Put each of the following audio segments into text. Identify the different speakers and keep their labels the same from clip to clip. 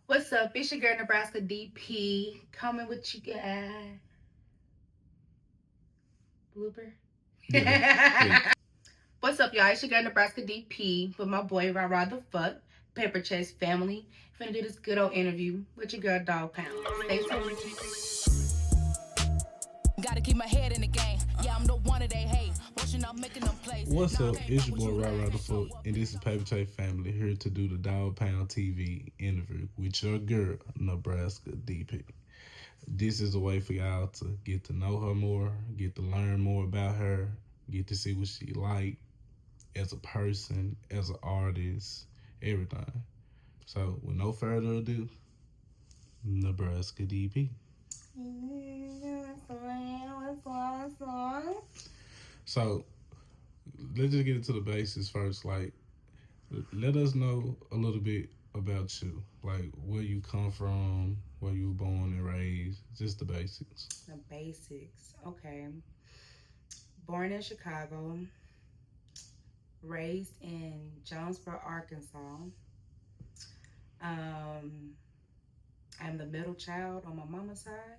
Speaker 1: What's up? It's your girl Nebraska Dp coming with you guys. Blooper. Yeah. What's up, y'all? It's your girl Nebraska Dp with my boy Rah the Fuck, Pepper Chase family. Finna do this good old interview with your girl Dog Pound. Stay tuned.
Speaker 2: Gotta keep my head in the game. Yeah, I'm the one that they hate. Watching out, making them plays.
Speaker 3: What's up? It's your boy Rah the Fuck, and this is Paper Chase family here to do the Dog Pound TV interview with your girl Nebraska Dp. This is a way for y'all to get to know her more, get to learn more about her, get to see what she like as a person, as an artist, everything. So, with no further ado, Nebraska Dp. So, let's just get into the basics first. Like, let us know a little bit about you, like where you come from, where you were born and raised, just the basics.
Speaker 1: The basics, okay. Born in Chicago, raised in Jonesboro, Arkansas. I'm the middle child on my mama's side,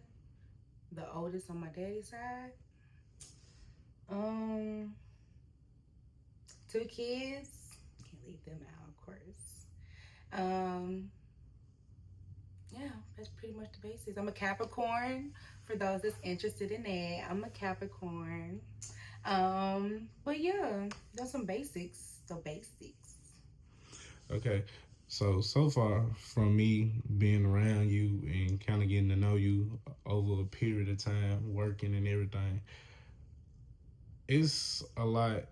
Speaker 1: the oldest on my daddy's side. Two kids. Can't leave them out, of course. Yeah, that's pretty much the basics. I'm a Capricorn. For those that's interested in that, I'm a Capricorn. But yeah, those some basics. The basics.
Speaker 3: Okay. So far from me being around you and kind of getting to know you over a period of time, working and everything, it's a lot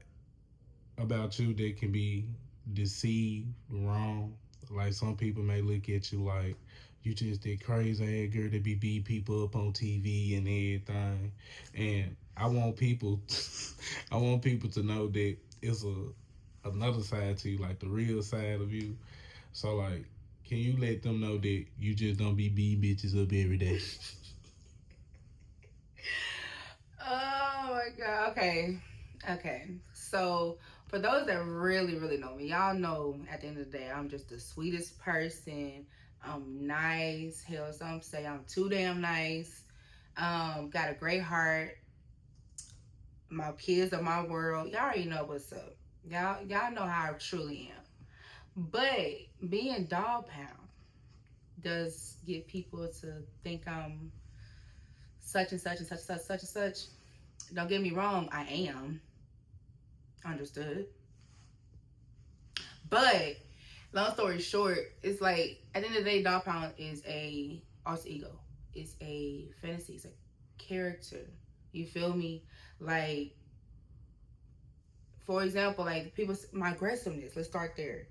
Speaker 3: about you that can be deceived, wrong. Like some people may look at you like you just that crazy ass girl that be beat people up on TV and everything. And I want people, I want people to know that it's another side to you, like the real side of you. So like, can you let them know that you just don't be beating bitches up every day?
Speaker 1: Oh my god. Okay. So for those that really know me, y'all know at the end of the day, I'm just the sweetest person. I'm nice. Hell, some say I'm too damn nice. Got a great heart. My kids are my world. Y'all already know what's up. Y'all know how I truly am. But being Dog Pound does get people to think I'm such and such and such and such and such. Don't get me wrong, I am. Understood. But long story short, it's like at the end of the day, Dog Pound is a alter ego. It's a fantasy. It's a character. You feel me? Like, for example, like people, my aggressiveness. Let's start there.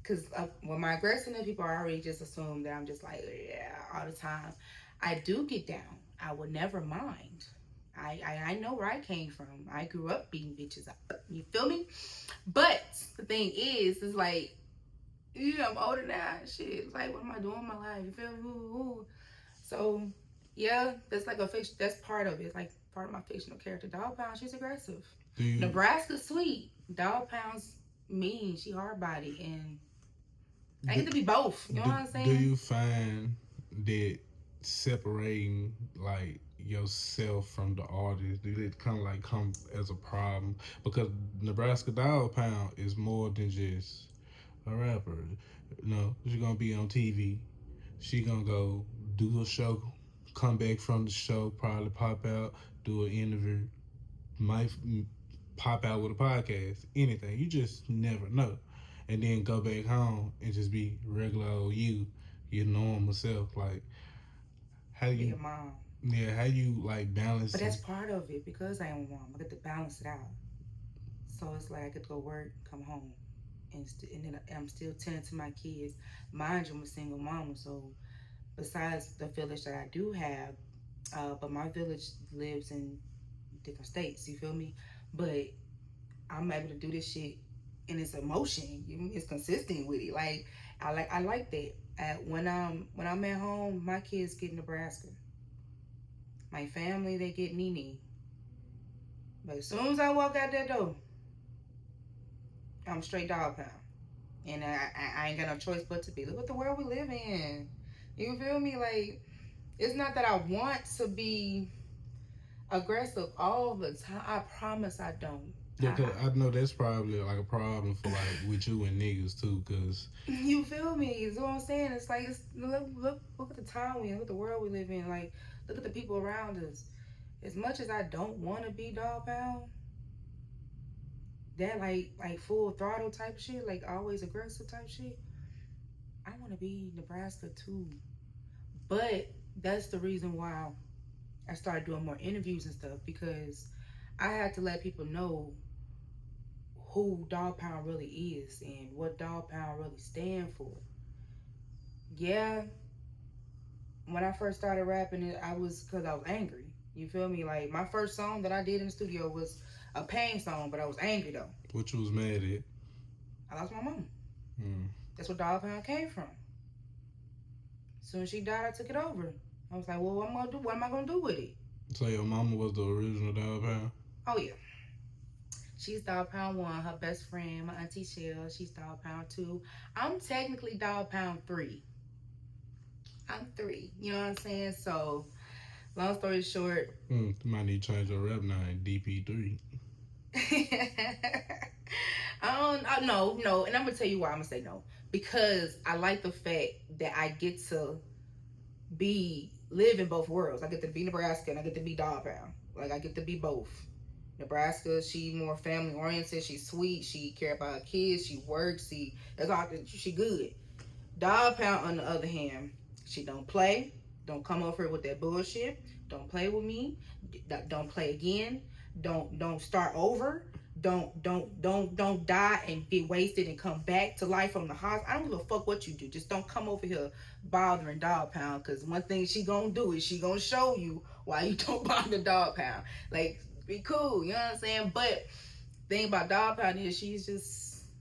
Speaker 1: Because with my aggressiveness, people already just assume that I'm just like, yeah, all the time. I do get down. I would never mind. I know where I came from. I grew up beating bitches up. You feel me? But the thing is like, yeah, I'm older now. Shit, it's like, what am I doing in my life? You feel me? Ooh. So, yeah, that's like a fiction. That's part of it. It's like part of my fictional character. Dog Pound, she's aggressive. Nebraska's sweet. Dog Pound's mean. She hard body, and I get to be both. You know what I'm saying?
Speaker 3: Do you find that separating like yourself from the artist, did it kind of like come as a problem? Because Nebraska Dog Pound is more than just a rapper. No, she's gonna be on TV. She gonna go do a show, come back from the show, probably pop out, do an interview, might pop out with a podcast, anything. You just never know. And then go back home and just be regular old you, your normal self. Like, how do you?
Speaker 1: Your mom.
Speaker 3: Yeah, how you like balance?
Speaker 1: But that's part of it because I am a mom. I get to balance it out. So it's like I get to go work, come home, and then I'm still tending to my kids. Mind you, I'm a single mom, so besides the village that I do have, but my village lives in different states. You feel me? But I'm able to do this shit, and it's emotion. It's consistent with it. Like I like that. When I'm at home, my kids get Nebraska. My family, they get Nene. But as soon as I walk out that door, I'm straight Dog Pound. And I ain't got no choice but to be. Look what the world we live in. You feel me? Like, it's not that I want to be aggressive all the time. I promise I don't.
Speaker 3: Yeah, cause I know that's probably like a problem for like with you and niggas too, cause
Speaker 1: You feel me? Is what I'm saying. It's like look at the time we in, look at the world we live in. Like, look at the people around us. As much as I don't want to be dog pound, that like full throttle type shit, like always aggressive type shit. I want to be Nebraska too, but that's the reason why I started doing more interviews and stuff because I had to let people know who dog pound really is and what dog pound really stand for. Yeah, when I first started rapping it, I was because I was angry. You feel me? Like my first song that I did in the studio was a pain song, but I was angry though.
Speaker 3: what you was mad at?
Speaker 1: I lost my mom.
Speaker 3: Mm.
Speaker 1: That's where dog pound came from. As soon as she died, I took it over. I was like, well, what am I gonna do? What am I gonna do with it?
Speaker 3: So your mama was the original dog pound?
Speaker 1: Oh yeah. She's dog pound one. Her best friend, my auntie Shell, she's dog pound two. I'm technically dog pound three. I'm three. You know what I'm saying? So, long story short.
Speaker 3: You might need to change your rap name, DP3.
Speaker 1: No, and I'm gonna tell you why I'm gonna say no. Because I like the fact that I get to live in both worlds. I get to be Nebraska and I get to be dog pound. Like I get to be both. Nebraska, she more family oriented. She's sweet. She care about her kids. She works. She good. Dog pound on the other hand, she don't play. Don't come over here with that bullshit. Don't play with me. Don't play again. Don't start over. Don't die and get wasted and come back to life from the hospital. I don't give a fuck what you do. Just don't come over here bothering dog pound. Cause one thing she gonna do is she gonna show you why you don't bother dog pound. Like be cool, you know what I'm saying? But thing about dog pound is she's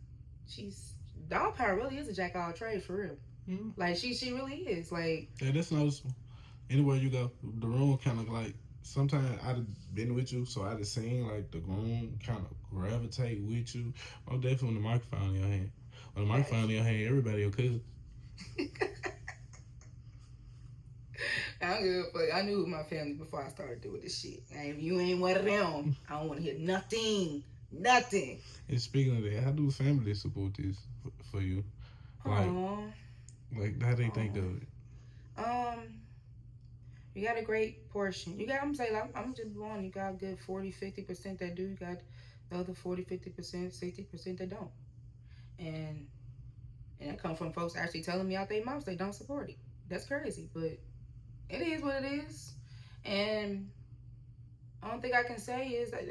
Speaker 1: dog pound really is a jack of all trades for real. Mm-hmm. Like she really is. Like
Speaker 3: yeah, that's noticeable. Anywhere you go, the room kind of like sometimes I'd have been with you, so I'd have seen like the room kind of gravitate with you. Oh, definitely when the microphone in your hand. When the microphone in your hand, everybody your cousin.
Speaker 1: I don't give a fuck. I knew my family before I started doing this shit. And if you ain't one of them, I don't want to hear nothing. Nothing.
Speaker 3: And speaking of that, how do family support this for you? Like how they think of it?
Speaker 1: You got a great portion. You got, I'm saying, I'm just blowing. You got a good 40-50% that do. You got the other 40-50%, 60% that don't. And that come from folks actually telling me out their mouths they don't support it. That's crazy, but it is what it is. And the only thing I can say is that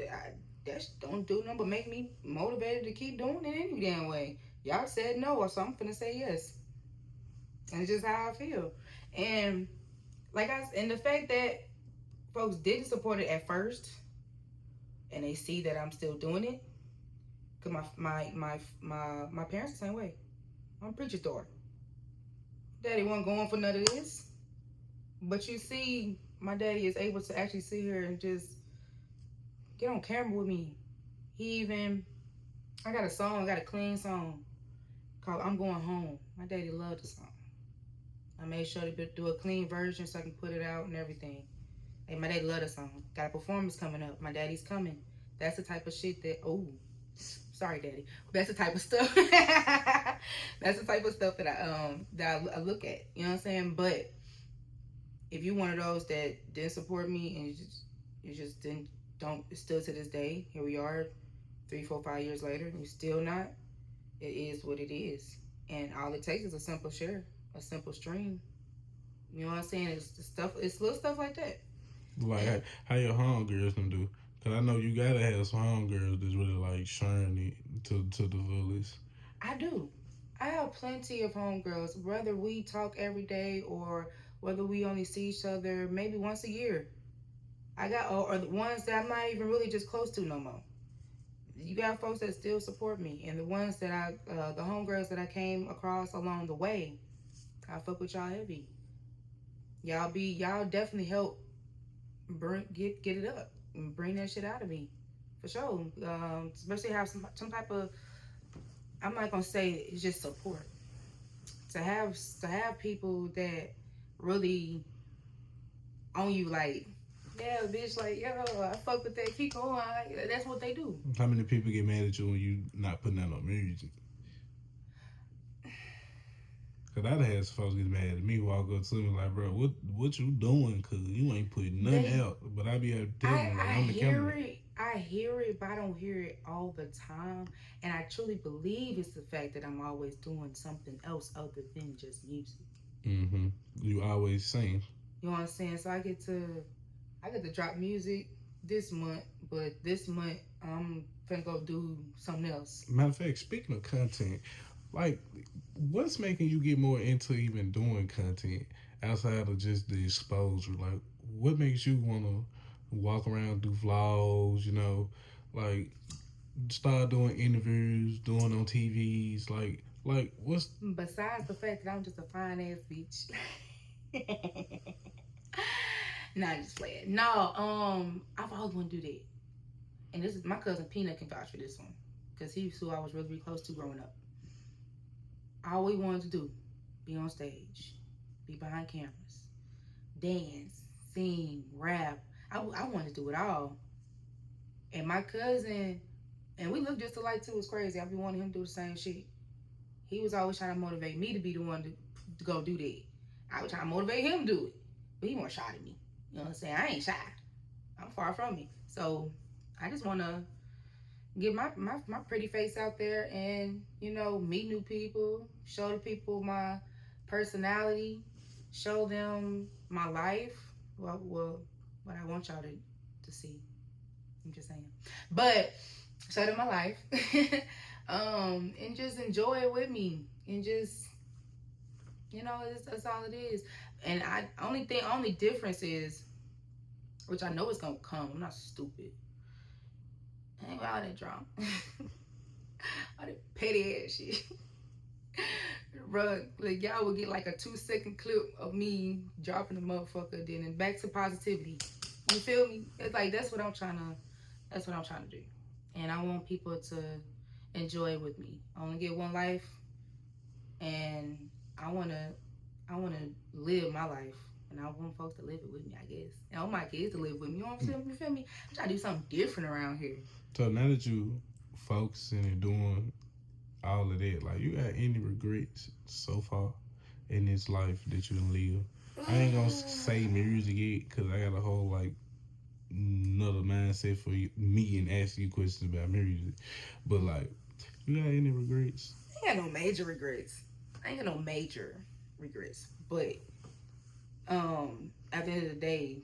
Speaker 1: that don't do nothing but make me motivated to keep doing it any damn way. Y'all said no, so I'm finna say yes. And it's just how I feel. And and the fact that folks didn't support it at first, and they see that I'm still doing it, cause my parents the same way. I'm a preacher's daughter. Daddy wasn't going for none of this, but you see, my daddy is able to actually sit here and just get on camera with me. I got a clean song called "I'm Going Home." My daddy loved the song. I made sure to do a clean version so I can put it out and everything. Hey, my daddy love the song. Got a performance coming up. My daddy's coming. That's the type of shit that, sorry, daddy. That's the type of stuff. That's the type of stuff that I look at. You know what I'm saying? But if you're one of those that didn't support me and you just don't, still to this day, here we are, 3, 4, 5 years later, and you're still not, it is what it is. And all it takes is a simple share. A simple stream. You know what I'm saying? It's little stuff like that.
Speaker 3: Like how your homegirls can do. Cause I know you gotta have some homegirls that's really like sharing it to the fullest.
Speaker 1: I do. I have plenty of homegirls, whether we talk every day or whether we only see each other maybe once a year. I got or the ones that I'm not even really just close to no more. You got folks that still support me, and the ones that the homegirls that I came across along the way, I fuck with y'all heavy. Y'all definitely help get it up and bring that shit out of me, for sure. Especially have some type of, I'm not gonna say it's just support. To have people that really on you like, yeah, bitch, like, yo, I fuck with that, keep going. Like, that's what they do.
Speaker 3: How many people get mad at you when you not putting out no music? Cause I had some folks get mad at me, walk up to me like, bro, what you doing? Cause you ain't putting nothing out. But I be able to tell them like
Speaker 1: I
Speaker 3: on the
Speaker 1: hear
Speaker 3: camera.
Speaker 1: it. I hear it, but I don't hear it all the time. And I truly believe it's the fact that I'm always doing something else other than just music.
Speaker 3: Mm-hmm. You always sing.
Speaker 1: You know what I'm saying? So I get to drop music this month, but this month I'm finna go do something else.
Speaker 3: Matter of fact, speaking of content, like, what's making you get more into even doing content outside of just the exposure? Like, what makes you want to walk around, do vlogs, like, start doing interviews, doing on TVs, like what's
Speaker 1: Besides the fact that I'm just a fine ass bitch. Nah, just playing. No, I've always wanted to do that. And this is my cousin Peanut can vouch for this one. Because he's who I was really, really close to growing up. I always wanted to do be on stage, be behind cameras, dance, sing, rap. I wanted to do it all. And my cousin, and we look just alike too, it's crazy. I be wanting him to do the same shit. He was always trying to motivate me to be the one to go do that. I was trying to motivate him to do it. But he more shy than me. You know what I'm saying? I ain't shy. I'm far from it. So I just want to get my pretty face out there and, meet new people, show the people my personality, show them my life, what I want y'all to see. I'm just saying. But show them my life and just enjoy it with me and just, that's all it is. And only difference is, which I know it's gonna come. I'm not stupid. I ain't all that drunk. All that petty ass shit. Bro, like y'all would get like a 2-second clip of me dropping the motherfucker, then back to positivity. You feel me? It's like that's what I'm trying to do. And I want people to enjoy it with me. I only get one life, and I wanna live my life. And I want folks to live it with me, I guess. And I want my kids to live with me. You know what I'm saying? You feel me? I'm trying to do something different around here.
Speaker 3: So now that you focusing and doing all of that, like, you got any regrets so far in this life that you done live? I ain't gonna say music yet, because I got a whole, like, another mindset for me and asking you questions about music. But, like, you got any regrets?
Speaker 1: I ain't got no major regrets. But at the end of the day,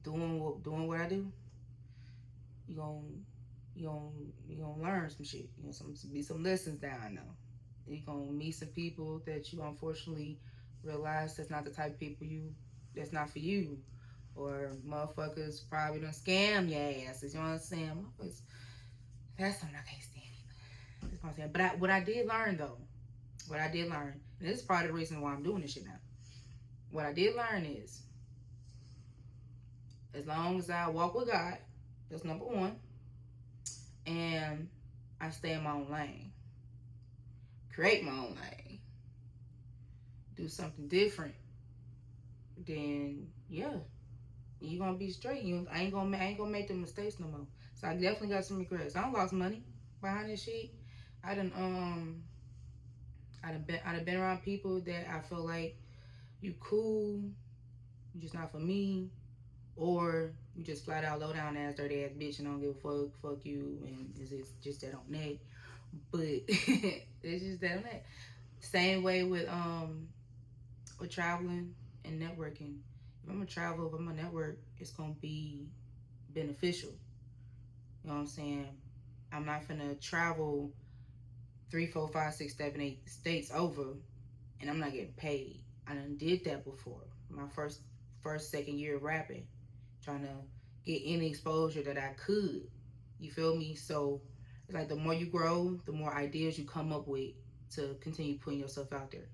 Speaker 1: doing what I do, you gonna learn some shit. Be some lessons down now. You gonna meet some people that you unfortunately realize that's not the type of people that's not for you, or motherfuckers probably done scam your asses. You know what I'm saying? That's something I can't stand either. That's what I'm saying. But what I did learn, and this is part of the reason why I'm doing this shit now. What I did learn is, as long as I walk with God, that's number one, and I stay in my own lane, create my own lane, do something different, then yeah, you gonna be straight. I ain't gonna make them mistakes no more. So I definitely got some regrets. I done lost money behind this shit. I done been around people that I feel like you cool, you just not for me, or you just flat out low down ass dirty ass bitch and don't give a fuck you, and it's just that on that. But it's just that on that. Same way with traveling and networking. If I'm gonna travel, if I'm gonna network, it's gonna be beneficial. You know what I'm saying? I'm not gonna travel 3, 4, 5, 6, 7, 8 states over, and I'm not getting paid. I done did that before. My first, second year of rapping, trying to get any exposure that I could. You feel me? So it's like the more you grow, the more ideas you come up with to continue putting yourself out there.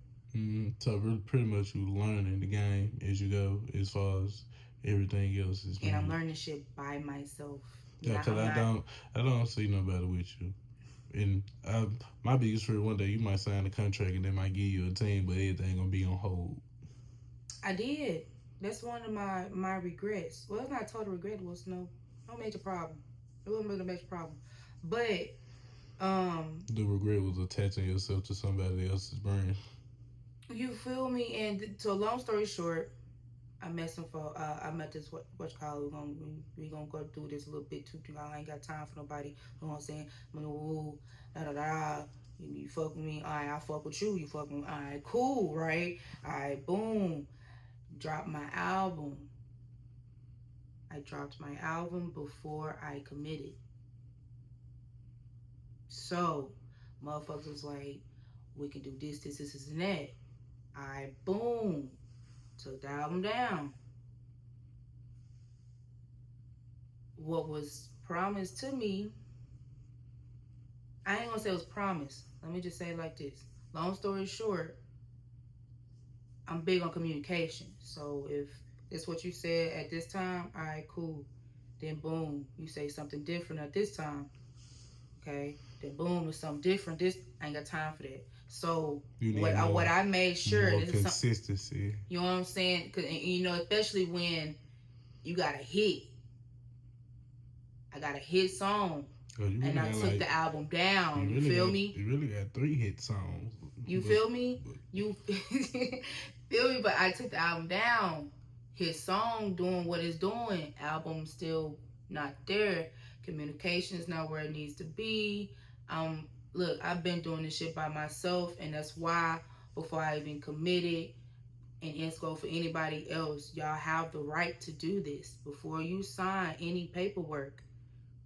Speaker 3: So pretty much you learning the game as you go, as far as everything else is.
Speaker 1: And I'm learning shit by myself.
Speaker 3: Yeah, because I don't see nobody with you. And my biggest fear, one day you might sign a contract and they might give you a team, but everything gonna be on hold.
Speaker 1: I did. That's one of my regrets. Well, it's not total regret. It was no major problem. It wasn't really a major problem, but um,
Speaker 3: The regret was attaching yourself to somebody else's brand.
Speaker 1: you feel me? And so, long story short, I met some for I met this what you call it. We gonna go through this a little bit too. I ain't got time for nobody. You know what I'm saying? I'm gonna woo da da da. You fuck with me, alright. I fuck with you. You fuck with me, alright. Cool, right? Alright, boom. Drop my album. I dropped my album before I committed. So, motherfuckers was like, we can do this, and that. I boom, took the album down. What was promised to me, I ain't gonna say it was promised. Let me just say it like this. Long story short, I'm big on communication. So if it's what you said at this time, all right, cool. Then boom, you say something different at this time. Okay. Then boom, it's something different. This I ain't got time for that. So what I made sure
Speaker 3: more
Speaker 1: this
Speaker 3: consistency.
Speaker 1: Is something, you know what I'm saying? Cause, especially when you got a hit. I got a hit song. And I took the album down. You feel me?
Speaker 3: You really got 3 hit songs.
Speaker 1: You feel me? You feel me? But I took the album down. His song doing what it's doing. Album still not there. Communication is not where it needs to be. Look, I've been doing this shit by myself, and that's why before I even committed and insco for anybody else, y'all have the right to do this. Before you sign any paperwork,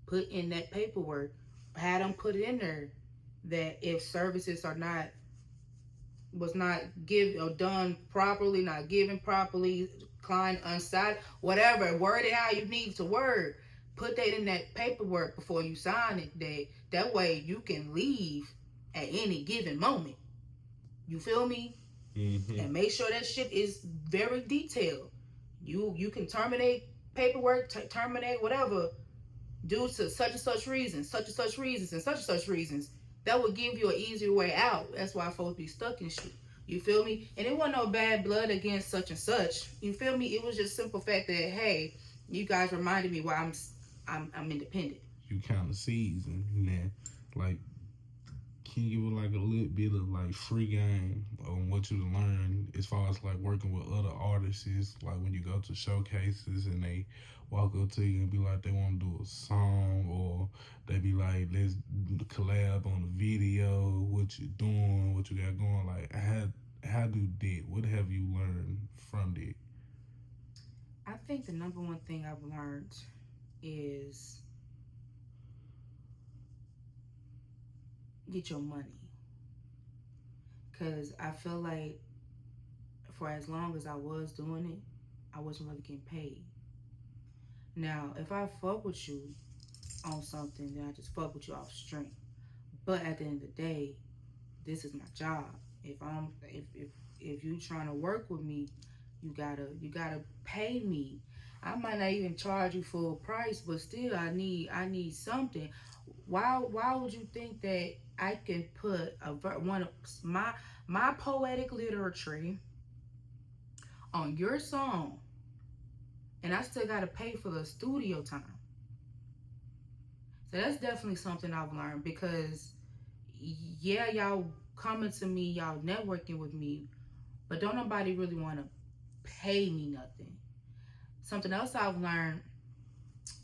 Speaker 1: put in that paperwork, had them put it in there that if services are not was not given or done properly, not given properly, client unsatisfied, whatever, word it how you need to word. Put that in that paperwork before you sign it. That way you can leave at any given moment. You feel me?
Speaker 3: Mm-hmm.
Speaker 1: And make sure that shit is very detailed. You can terminate paperwork, terminate whatever, due to such and such reasons, such and such reasons, and such and such reasons. That would give you an easier way out. That's why folks be stuck in shit. You feel me? And it wasn't no bad blood against such and such. You feel me? It was just simple fact that, hey, you guys reminded me why I'm independent.
Speaker 3: You kind of seasoned, man. Like, can you give like a little bit of like free game on what you learn as far as like working with other artists? Like when you go to showcases and they walk up to you and be like they want to do a song, or they be like, let's collab on a video, what you doing, what you got going. Like how do that? What have you learned from that?
Speaker 1: I think the number one thing I've learned is get your money. Because I feel like for as long as I was doing it, I wasn't really getting paid. Now, if I fuck with you on something, then I just fuck with you off strength. But at the end of the day, this is my job. If you trying to work with me, you gotta pay me. I might not even charge you full price, but still I need something. Why would you think that I can put one of my poetic literature on your song and I still gotta pay for the studio time? So that's definitely something I've learned, because yeah, y'all coming to me, y'all networking with me, but don't nobody really want to pay me nothing. Something else I've learned,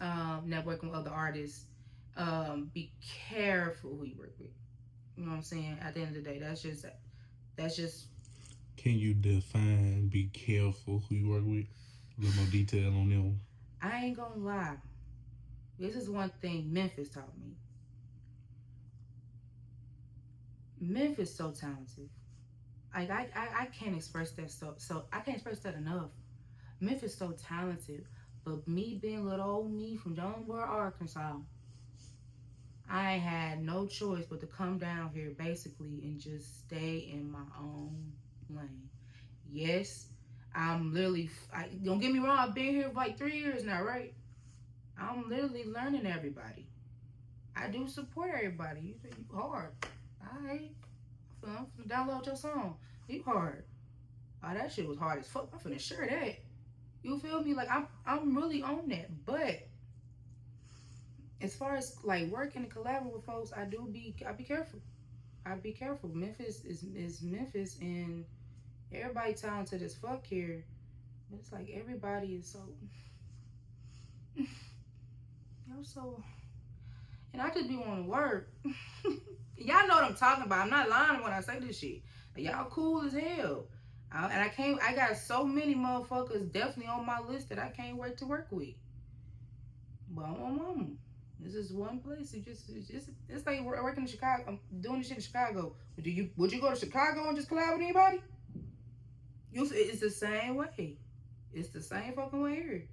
Speaker 1: networking with other artists, be careful who you work with. You know what I'm saying? At the end of the day, that's just.
Speaker 3: Can you define be careful who you work with? A little more detail on them.
Speaker 1: I ain't gonna lie. This is one thing Memphis taught me. Memphis so talented. Like I can't express that so I can't express that enough. Memphis so talented, but me being little old me from Jonesboro, Arkansas, I had no choice but to come down here basically and just stay in my own lane. Yes, I'm literally. Don't get me wrong. I've been here for like 3 years now, right? I'm literally learning everybody. I do support everybody. You hard. Alright. I'm finna download your song. You hard. Oh, that shit was hard as fuck. I'm finna share that. You feel me? Like I'm really on that. But as far as like working and collaborating with folks, I be careful. I be careful. Memphis is Memphis, and everybody talented as fuck here. But it's like everybody is so so, and I just be wanting to work. Y'all know what I'm talking about. I'm not lying when I say this shit. Like, y'all cool as hell. I got so many motherfuckers definitely on my list that I can't wait to work with. But I'm this is one place. It's like working in Chicago. I'm doing this shit in Chicago. Would you go to Chicago and just collab with anybody? It's the same way. It's the same fucking way here.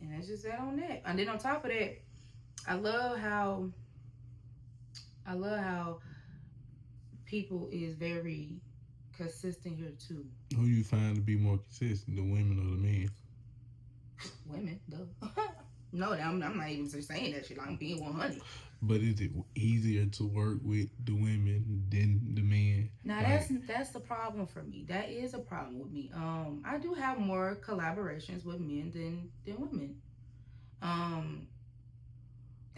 Speaker 1: And that's just that on that. And then on top of that, I love how people is very consistent here too.
Speaker 3: Who you find to be more consistent, the women or the men?
Speaker 1: Women, though. No, I'm not even saying that shit. Like, I'm being 100.
Speaker 3: But is it easier to work with the women than the men?
Speaker 1: Now that's the problem for me. That is a problem with me. I do have more collaborations with men than women. And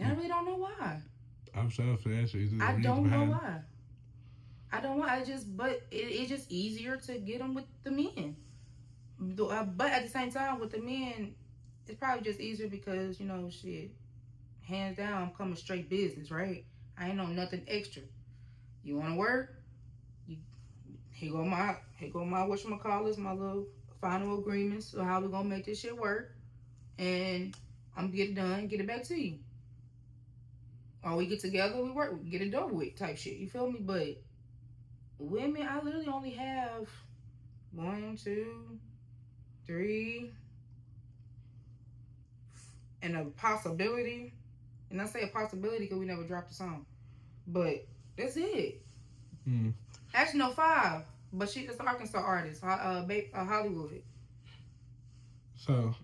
Speaker 1: I really don't know why.
Speaker 3: I'm sorry for that.
Speaker 1: I don't know why. I don't want. But it's just easier to get them with the men. But at the same time, with the men, it's probably just easier because shit. Hands down, I'm coming straight business, right? I ain't know nothing extra. You want to work? Here go my whatchamacallits, my little final agreements of how we gonna make this shit work, and I'm gonna get it done, get it back to you. Or we get together, we work, we get it done with type shit. You feel me? But women, I literally only have 1, 2, 3, and a possibility. And I say a possibility because we never dropped a song. But that's it. Actually, no, 5. But she's an Arkansas artist, Hollywood.
Speaker 3: So,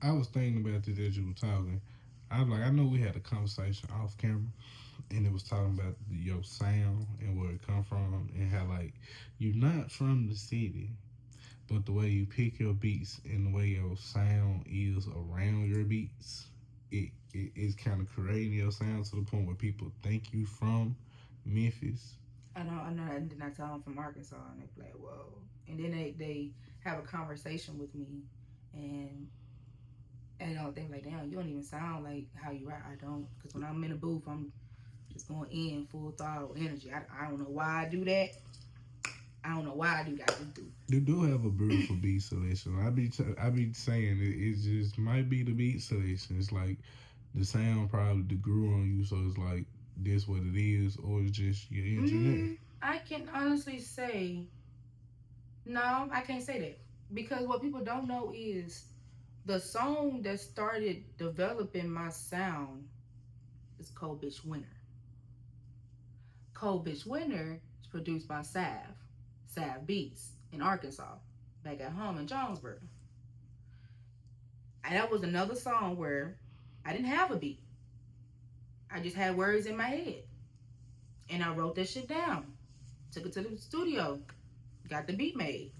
Speaker 3: I was thinking about this as you were talking. I was like, I know we had a conversation off camera, and it was talking about your sound and where it come from, and how like you're not from the city, but the way you pick your beats and the way your sound is around your beats, it's kind of creating your sound to the point where people think you from Memphis.
Speaker 1: I know. And then I tell them from Arkansas, and they be like, whoa. And then they have a conversation with me, and they like, damn, you don't even sound like how you rap. I don't, because when I'm in the booth, I'm just going in full throttle energy. I don't know why I do that. I don't know why I do that. I just do.
Speaker 3: You do have a beautiful beat selection. I be saying it just might be the beat selection. It's like the sound probably grew on you, so it's like this what it is, or it's just your engineer.
Speaker 1: I can honestly say, no, I can't say that, because what people don't know is the song that started developing my sound is Cold Bitch Winter. Cold Bitch Winter is produced by Sav Beats in Arkansas, back at home in Jonesboro. And that was another song where I didn't have a beat. I just had words in my head. And I wrote that shit down. Took it to the studio. Got the beat made.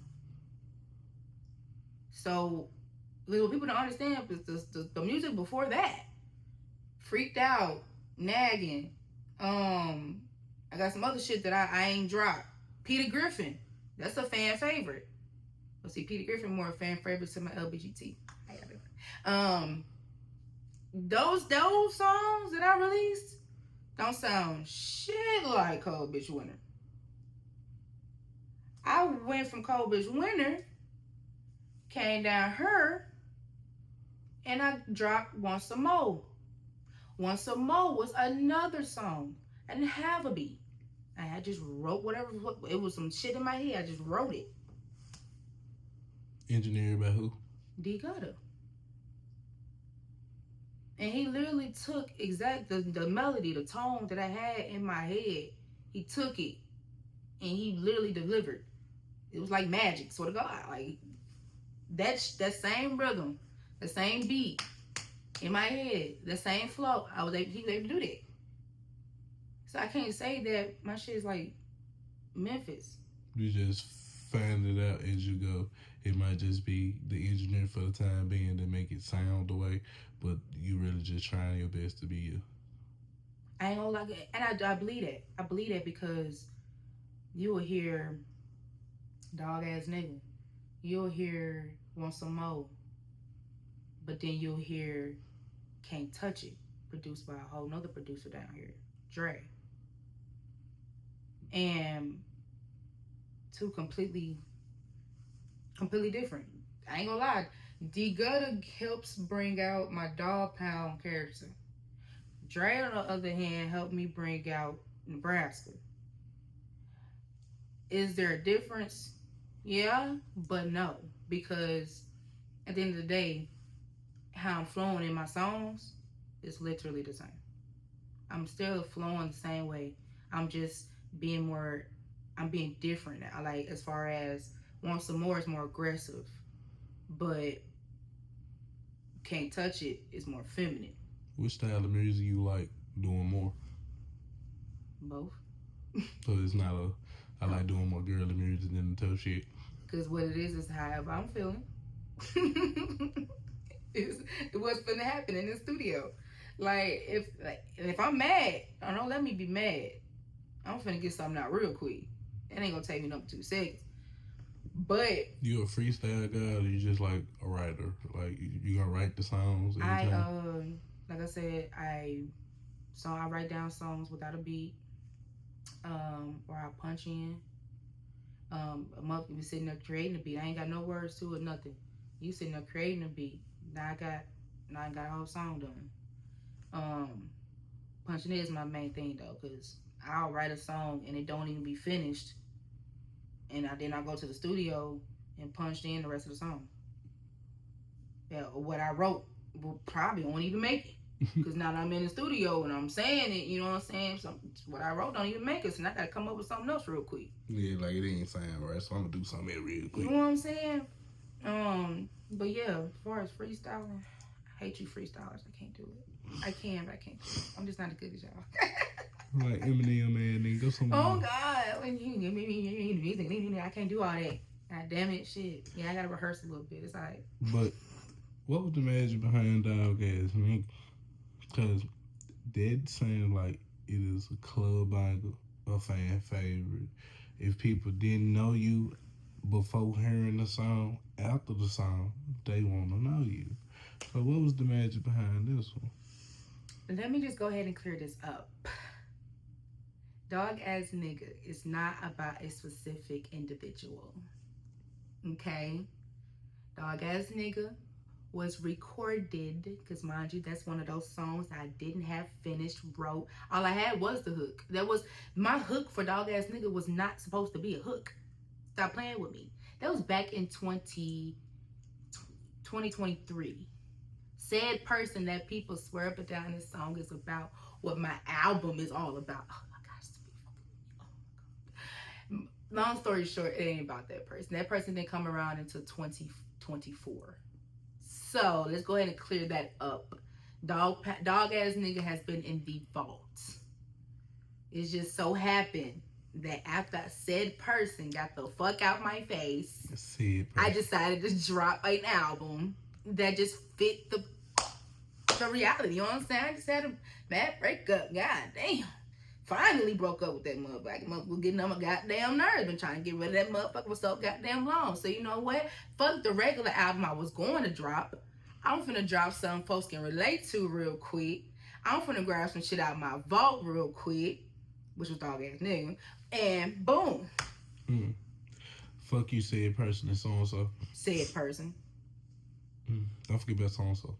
Speaker 1: So, what people don't understand is the music before that. Freaked Out, Nagging. I got some other shit that I ain't dropped. Peter Griffin. That's a fan favorite. Let's see, Peter Griffin more a fan favorite to my LBGT. Those songs that I released don't sound shit like Cold Bitch Winter. I went from Cold Bitch Winter, came down her, and I dropped Once Some More. Once Some More was another song. I didn't have a beat. I just wrote whatever. It was some shit in my head. I just wrote it.
Speaker 3: Engineered by who?
Speaker 1: D Gutter. And he literally took the melody, the tone that I had in my head. He took it and he literally delivered. It was like magic, sort of God. Like that same rhythm, the same beat in my head, the same flow. He was able to do that. So I can't say that my shit is like Memphis.
Speaker 3: You just find it out as you go. It might just be the engineer for the time being to make it sound the way, but you really just trying your best to be you.
Speaker 1: I ain't gonna like it, and I believe that. I believe that because you will hear dog ass nigga. You'll hear want some more, but then you'll hear can't touch it, produced by a whole nother producer down here, Dre. And two completely different. I ain't gonna lie. D Gutta helps bring out my dog pound character. Dre, on the other hand, helped me bring out Nebraska. Is there a difference? Yeah, but no. Because at the end of the day, how I'm flowing in my songs is literally the same. I'm still flowing the same way. I'm just being more, I'm being different now. Like, as far as Want Some More is more aggressive, but Can't Touch It is more feminine.
Speaker 3: Which style of music you like doing more?
Speaker 1: Both.
Speaker 3: So it's not a, I like doing more girly music than the tough shit.
Speaker 1: Because what it is however I'm feeling. It's what's finna happen in the studio. Like if I'm mad, don't let me be mad. I'm finna get something out real quick. It ain't gonna take me no 2 seconds. But
Speaker 3: you a freestyle guy, or you just like a writer? Like you gonna write the songs?
Speaker 1: Like I said, I write down songs without a beat, or I punch in. A month you be sitting there creating a beat. I ain't got no words to it, nothing. You sitting there creating a beat. Now I got a whole song done. Punching in is my main thing though, cause I'll write a song and it don't even be finished, and then I go to the studio and punch in the rest of the song. Yeah, or what I wrote will probably won't even make it, cause now that I'm in the studio and I'm saying it, you know what I'm saying? So what I wrote don't even make it, and I gotta come up with something else real quick.
Speaker 3: Yeah, like it ain't sound right, so I'm gonna do something real quick.
Speaker 1: You know what I'm saying? But yeah, as far as freestyling, I hate you freestylers. I can't do it. I can, but I can't do it. I'm just not as good as y'all.
Speaker 3: Like Eminem, man, then go somewhere.
Speaker 1: Oh God, when you give me music, I can't do all that. God damn it, shit. Yeah, I gotta rehearse a little bit. It's alright.
Speaker 3: But what was the magic behind Dog Ass Nigga? Because that sounds like it is a club banger, a fan favorite. If people didn't know you before hearing the song, after the song, they want to know you. So what was the magic behind this one?
Speaker 1: Let me just go ahead and clear this up. Dog Ass Nigga is not about a specific individual. Okay? Dog Ass Nigga was recorded, because mind you, that's one of those songs I didn't have finished, wrote. All I had was the hook. That was my hook for Dog Ass Nigga was not supposed to be a hook. Stop playing with me. That was back in 2023. Said person that people swear up and down this song is about what my album is all about. Oh my gosh, oh my God. Long story short, it ain't about that person. That person didn't come around until 2024. So let's go ahead and clear that up. Dog Ass Nigga has been in the vault. It just so happened that after said person got the fuck out my face, I decided to drop an album that just fit the reality. You know what I'm saying? I just had a bad breakup. God damn. Finally broke up with that motherfucker. Motherfucker getting on my goddamn nerves. Been trying to get rid of that motherfucker for so goddamn long. So you know what? Fuck the regular album I was going to drop. I'm finna drop something folks can relate to real quick. I'm finna grab some shit out of my vault real quick, which was Dog Ass Nigga, and boom.
Speaker 3: Fuck you, said person and so and so.
Speaker 1: Said person.
Speaker 3: Don't forget about so and so.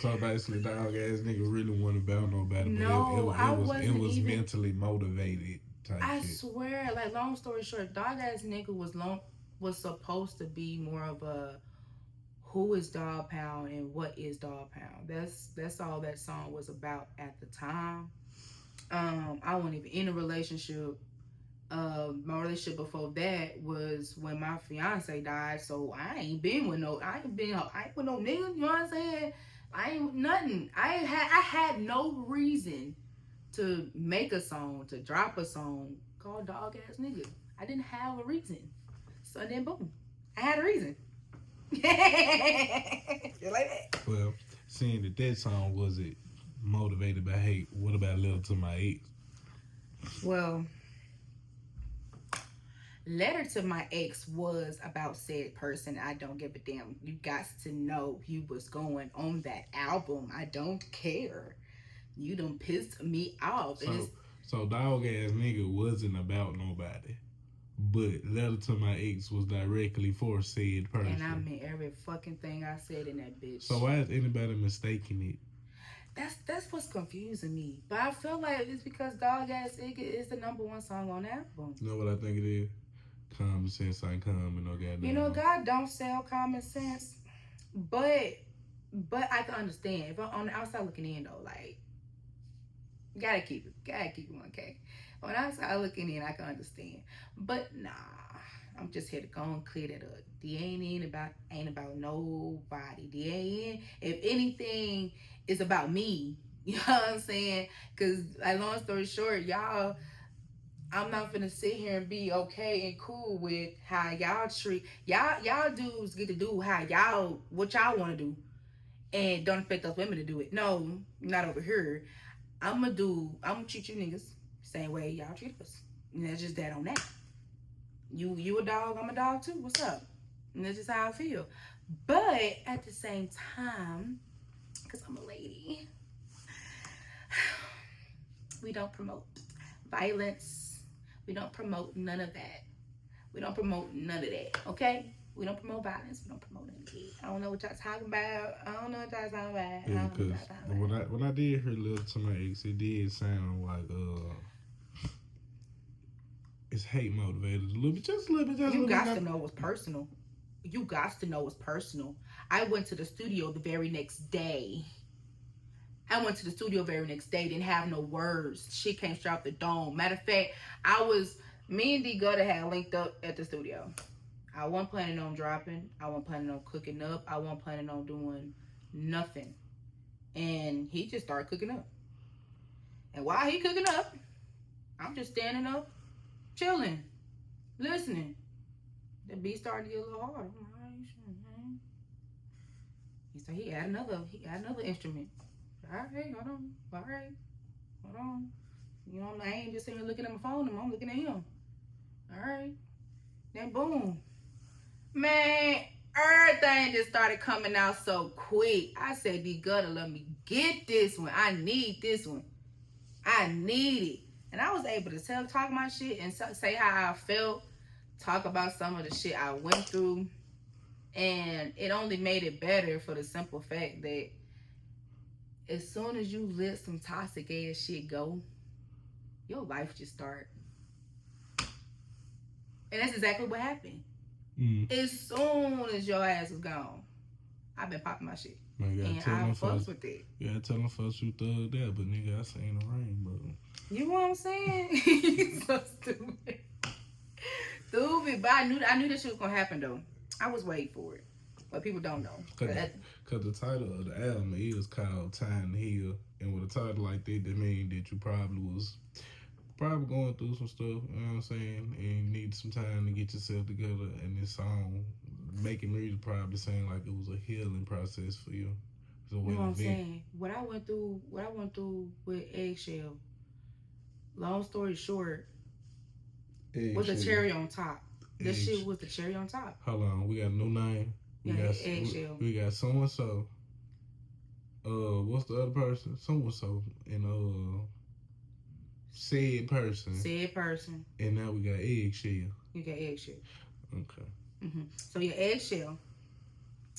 Speaker 3: So basically, Dog Ass Nigga really wasn't about nobody.
Speaker 1: No,
Speaker 3: it was mentally motivated type
Speaker 1: I
Speaker 3: shit.
Speaker 1: swear, like, long story short, Dog Ass Nigga was supposed to be more of a who is Dog Pound and what is Dog Pound. That's all that song was about at the time. I wasn't even in a relationship. My relationship before that was when my fiance died, so I ain't with no nigga, you know what I'm saying? I ain't nothing. I had no reason to make a song, to drop a song called Dog Ass Nigga. I didn't have a reason. So then boom. I had a reason. You like that?
Speaker 3: Well, seeing that song wasn't motivated by hate, what about Letter to My Ex?
Speaker 1: Well, Letter to My Ex was about said person. I don't give a damn. You got to know he was going on that album. I don't care. You done pissed me off.
Speaker 3: So Dog Ass Nigga wasn't about nobody. But Letter to My Ex was directly for said person.
Speaker 1: And I meant every fucking thing I said in that bitch.
Speaker 3: So why is anybody mistaking it?
Speaker 1: That's what's confusing me. But I feel like it's because Dog Ass Nigga is the #1 song on the album.
Speaker 3: You know what I think it is? Common sense ain't common, no goddamn.
Speaker 1: You know, God don't sell common sense. But I can understand. If I'm on the outside looking in though, like, gotta keep it 1K. On the outside looking in, I can understand. But nah, I'm just here to go and clear that up. DA ain't about nobody. DA, if anything, is about me. You know what I'm saying? Cause like, long story short, y'all, I'm not finna sit here and be okay and cool with how y'all treat y'all dudes get to do what y'all want to do, and don't expect us women to do it. No, not over here. I'm gonna treat you niggas same way y'all treat us. And that's just that on that. You a dog, I'm a dog too. What's up? And that's just how I feel. But at the same time, because I'm a lady, we don't promote violence. We don't promote none of that. We don't promote none of that, okay? We don't promote violence. We don't promote none of that. I don't know what y'all talking about.
Speaker 3: Yeah, because when I did hear Letter to My Ex, it did sound like it's hate motivated a little bit, just a little bit.
Speaker 1: You got to know what's personal. You got to know what's personal. I went to the studio the very next day. Didn't have no words. Shit came straight off the dome. Matter of fact, me and D Gutter had linked up at the studio. I wasn't planning on dropping. I wasn't planning on cooking up. I wasn't planning on doing nothing. And he just started cooking up. And while he cooking up, I'm just standing up, chilling, listening. The beat started to get a little hard. He said he had another instrument. All right, hold on. You know, I ain't just sitting here looking at my phone. I'm looking at him. All right. Then boom. Man, everything just started coming out so quick. I said, D Gutter, let me get this one. I need this one. I need it. And I was able to talk my shit and say how I felt, talk about some of the shit I went through. And it only made it better for the simple fact that as soon as you let some toxic ass shit go, your life just start. And that's exactly what happened. As soon as your ass was gone, I've been popping my shit.
Speaker 3: Man,
Speaker 1: and I fucks with it.
Speaker 3: You gotta tell them folks you thugged out, but nigga, I seen the rain, bro.
Speaker 1: You know what I'm saying? He's so stupid. But I knew that shit was gonna happen though. I was waiting for it. But people don't know.
Speaker 3: Cause the title of the album is called Time to Heal. And with a title like that means that you probably going through some stuff, you know what I'm saying? And need some time to get yourself together. And this song, making music, probably saying like it was a healing process for you.
Speaker 1: You know what I'm saying? What I went through with Eggshell, long story short, was the cherry on top. This shit was the cherry on top.
Speaker 3: Hold on, we got a new name. We got so-and-so. What's the other person? So-and-so. And said person. And now we got Eggshell.
Speaker 1: You got Eggshell.
Speaker 3: Okay.
Speaker 1: Mm-hmm. So your Eggshell,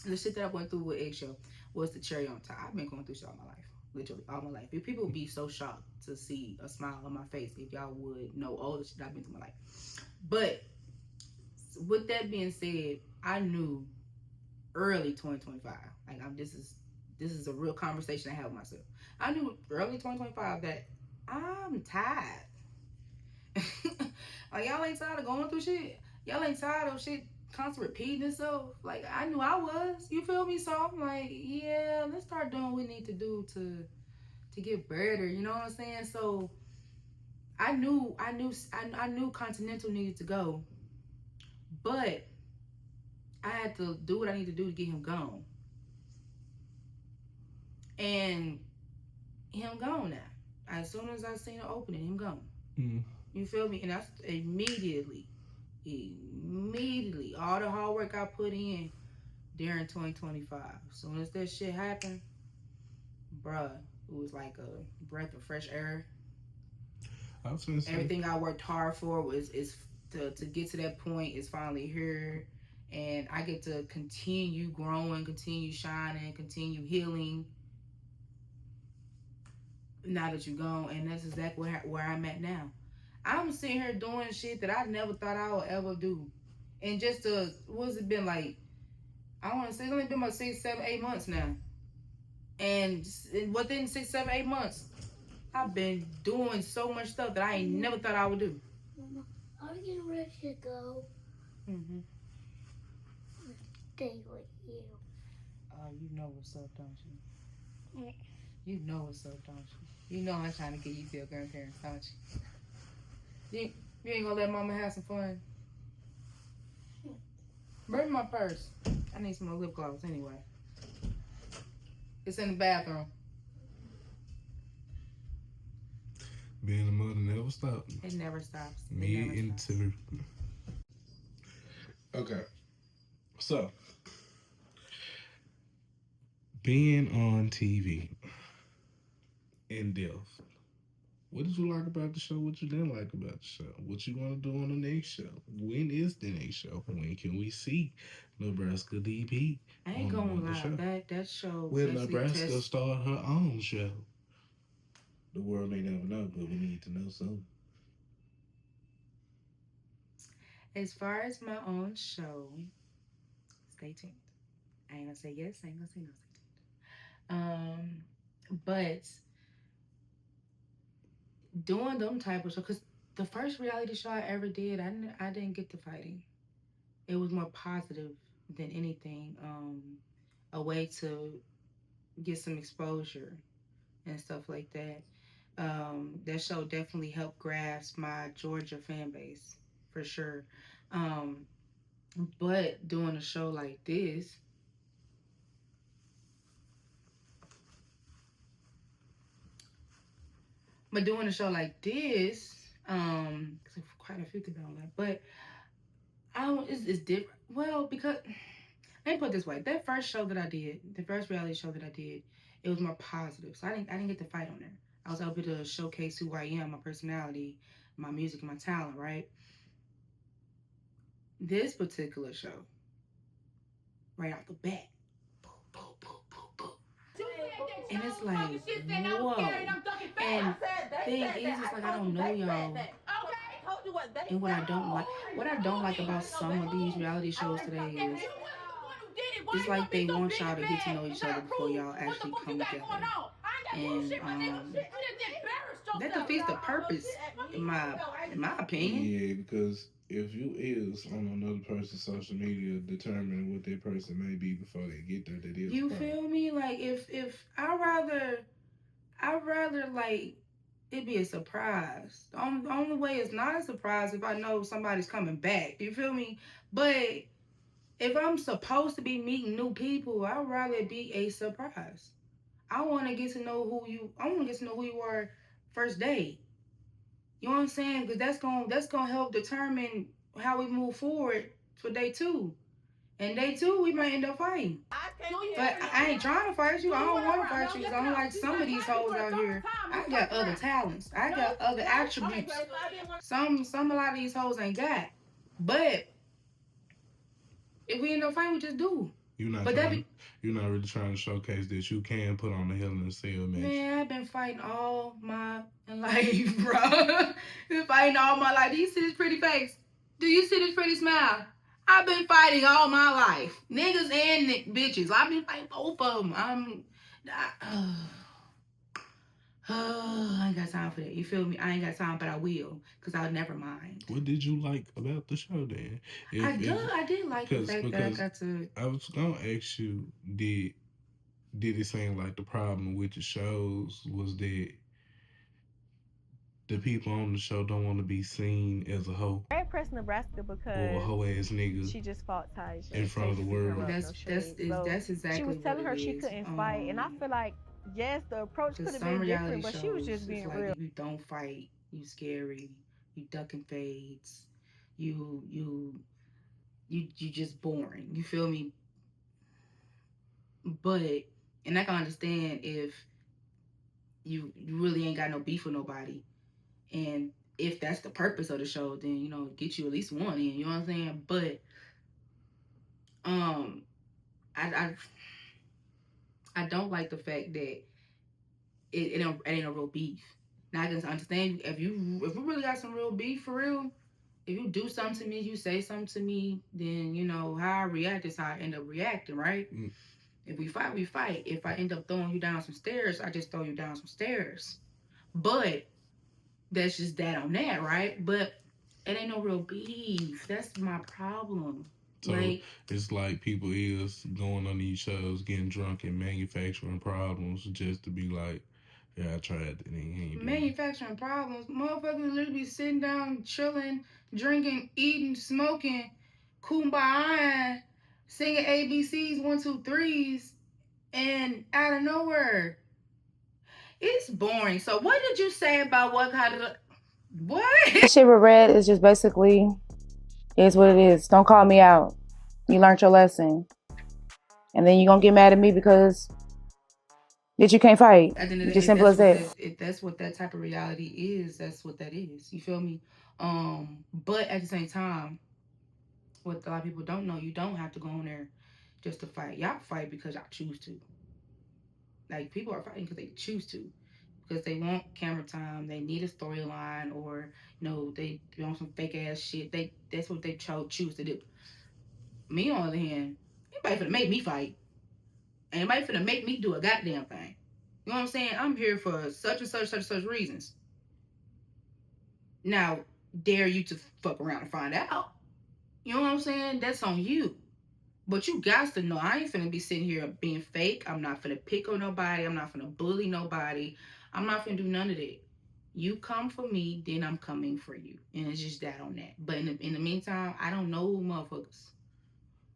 Speaker 1: the shit that I went through with Eggshell was the cherry on top. I've been going through shit all my life. Literally all my life. People would be so shocked to see a smile on my face if y'all would know all the shit I've been through my life. But with that being said, I knew early 2025. Like this is a real conversation I have with myself. I knew early 2025 that I'm tired. Like, y'all ain't tired of going through shit. Y'all ain't tired of shit constantly repeating itself. Like, I knew I was. You feel me? So I'm like, yeah, let's start doing what we need to do to to get better. You know what I'm saying? So I knew Continental needed to go, but I had to do what I need to do to get him gone, and him gone now. As soon as I seen the opening, him gone.
Speaker 3: Mm.
Speaker 1: You feel me? And that's immediately, all the hard work I put in during 2025. As soon as that shit happened, bruh, it was like a breath of fresh air.
Speaker 3: I was gonna say,
Speaker 1: everything I worked hard for is to get to that point is finally here, and I get to continue growing, continue shining, continue healing. Now that you're gone, and that's exactly where I'm at now. I'm sitting here doing shit that I never thought I would ever do, and just what's it been like? I want to say it's only been about 6, 7, 8 months now, and within 6, 7, 8 months, I've been doing so much stuff that I ain't never thought I would do.
Speaker 4: Mama, are we getting ready to go?
Speaker 1: Mm-hmm.
Speaker 4: Stay with you.
Speaker 1: Oh, you know what's up, don't you? You know what's up, don't you? You know I'm trying to get you to your grandparents, don't you? You ain't gonna let mama have some fun? Bring my purse. I need some more lip gloss anyway. It's in the bathroom.
Speaker 3: being a mother never stops.
Speaker 1: It never stops.
Speaker 3: Me into. Okay. So, being on TV in depth. What did you like about the show? What you didn't like about the show? What you want to do on the next show? When is the next show? When can we see Nebraska Dp?
Speaker 1: I ain't gonna lie. That show.
Speaker 3: Will Nebraska start her own show? The world may never know, but we need to know soon.
Speaker 1: As far as my own show, stay tuned. I ain't gonna say yes. I ain't gonna say no. Stay tuned. But doing them type of show, because the first reality show I ever did, I didn't get the fighting. It was more positive than anything. A way to get some exposure and stuff like that. That show definitely helped grasp my Georgia fan base for sure. But doing a show like this, quite a few things I don't like, but it's different. Well, because let me put it this way: that first show that I did, the first reality show that I did, it was more positive. So I didn't get to fight on there. I was able to showcase who I am, my personality, my music, and my talent. Right. This particular show, right off the bat, and it's like, whoa. And thing is, it's like I don't know y'all. And what I don't like about some of these reality shows today is it's like they want y'all to get to know each other before y'all actually come together. And that defeats the purpose, in my opinion.
Speaker 3: Yeah, because if you is on another person's social media determining what their person may be before they get there, that is.
Speaker 1: You feel me? Like if I'd rather like it be a surprise. The only way it's not a surprise if I know somebody's coming back. You feel me? But if I'm supposed to be meeting new people, I'd rather it be a surprise. I want to get to know who you are first day. You know what I'm saying? Because that's gonna help determine how we move forward for day 2. And day 2, we might end up fighting. But I ain't trying to fight you. I don't want to fight you because I don't like some of these hoes out here. I got other talents. I got other attributes. A lot of these hoes ain't got. But if we end up fighting, we just do.
Speaker 3: You're not really trying to showcase that you can put on a Hell in a Cell match.
Speaker 1: Man, I've been fighting all my life, bro. Been fighting all my life. Do you see this pretty face? Do you see this pretty smile? I've been fighting all my life. Niggas and bitches. I've been fighting both of them. I ain't got time for that. You feel me? I ain't got time, but I will. Because I'll never mind.
Speaker 3: What did you like about the show then?
Speaker 1: I did like the fact that I got to...
Speaker 3: I was going to ask you, did did it seem like the problem with the shows was that the people on the show don't want to be seen as a hoe
Speaker 5: I impressed Nebraska
Speaker 3: or a
Speaker 5: because
Speaker 3: hoe ass nigga
Speaker 5: she just fought
Speaker 3: in
Speaker 5: Tasia.
Speaker 3: front of the
Speaker 5: Tasia beating her
Speaker 3: world.
Speaker 5: up, no shade. So
Speaker 1: That's
Speaker 5: she was
Speaker 1: exactly what
Speaker 5: telling
Speaker 1: it
Speaker 5: her she
Speaker 1: is.
Speaker 5: couldn't fight, and I feel like yes, the approach could
Speaker 1: Because
Speaker 5: have
Speaker 1: some
Speaker 5: been
Speaker 1: reality
Speaker 5: different, but she was
Speaker 1: shows,
Speaker 5: just
Speaker 1: it's
Speaker 5: being
Speaker 1: like
Speaker 5: real.
Speaker 1: if you don't fight, you scary, you ducking fades, you you you just boring. You feel me? But and I can understand if you really ain't got no beef with nobody, and if that's the purpose of the show, then get you at least one in. You know what I'm saying? But um, I don't like the fact that it ain't a real beef. Now I can understand if you really got some real beef for real. If you do something to me, you say something to me, then how I react is how I end up reacting, right?
Speaker 3: Mm.
Speaker 1: If we fight, we fight. If I end up throwing you down some stairs, I just throw you down some stairs. But that's just that on that, right? But it ain't no real beef. That's my problem.
Speaker 3: So
Speaker 1: Like
Speaker 3: it's like people is going on these shows, getting drunk and manufacturing problems just to be like, yeah, I tried and he ain't do it.
Speaker 1: manufacturing problems. Motherfuckers literally be sitting down, chilling, drinking, eating, smoking, kumbaya, singing ABCs, one, two, threes, and out of nowhere, it's boring. So what did you say about what kind of what?
Speaker 6: That shit with Red is just basically is what it is. Don't call me out. You learned your lesson, and then you gonna get mad at me because that you can't fight.
Speaker 1: At the end of the
Speaker 6: It's just
Speaker 1: day,
Speaker 6: simple as that.
Speaker 1: if that's what that type of reality is, that's what that is. You feel me? But at the same time, what a lot of people don't know, you don't have to go in there just to fight. Y'all fight because y'all choose to. Like people are fighting because they choose to, because they want camera time, they need a storyline, or they want some fake ass shit. That's what they choose to do. Me on the other hand, anybody finna make me fight. Anybody finna make me do a goddamn thing. You know what I'm saying? I'm here for such and such, such and such reasons. Now, dare you to fuck around and find out. You know what I'm saying? That's on you. But you got to know I ain't finna be sitting here being fake. I'm not finna pick on nobody. I'm not finna bully nobody. I'm not finna do none of that. You come for me, then I'm coming for you. And it's just that on that. But in the meantime, I don't know motherfuckers.